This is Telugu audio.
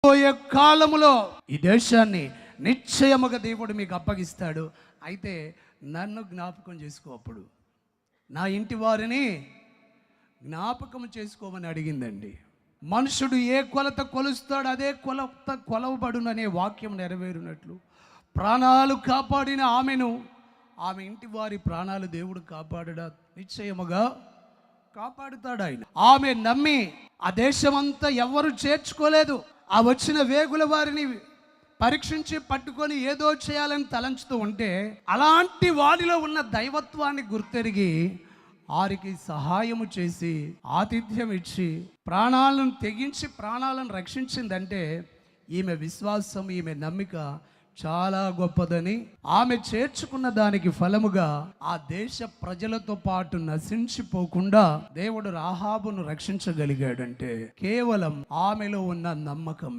పోయే కాలములో ఈ దేశాన్ని నిశ్చయముగా దేవుడు మీకు అప్పగిస్తాడు. అయితే నన్ను జ్ఞాపకం చేసుకో, అప్పుడు నా ఇంటి వారిని జ్ఞాపకం చేసుకోమని అడిగిందండి. మనుషుడు ఏ కొలత కొలుస్తాడు అదే కొలత కొలవబడుననే వాక్యం నెరవేరునట్లు ప్రాణాలు కాపాడిన ఆమెను, ఆమె ఇంటి వారి ప్రాణాలు దేవుడు కాపాడడా నిశ్చయముగా కాపాడుతాడు ఆయన. ఆమె నమ్మి ఆ దేశమంతా ఎవరు చేర్చుకోలేదు. ఆ వచ్చిన వేగుల వారిని పరీక్షించి పట్టుకొని ఏదో చేయాలని తలంచుతూ ఉంటే అలాంటి వారిలో ఉన్న దైవత్వాన్ని గుర్తెరిగి వారికి సహాయము చేసి ఆతిథ్యం ఇచ్చి ప్రాణాలను తెగించి ప్రాణాలను రక్షించిందంటే ఈమె విశ్వాసం, ఈమె నమ్మిక చాలా గొప్పదని, ఆమె చేర్చుకున్న దానికి ఫలముగా ఆ దేశ ప్రజలతో పాటు నశించిపోకుండా దేవుడు రాహాబును రక్షించగలిగాడంటే కేవలం ఆమెలో ఉన్న నమ్మకం.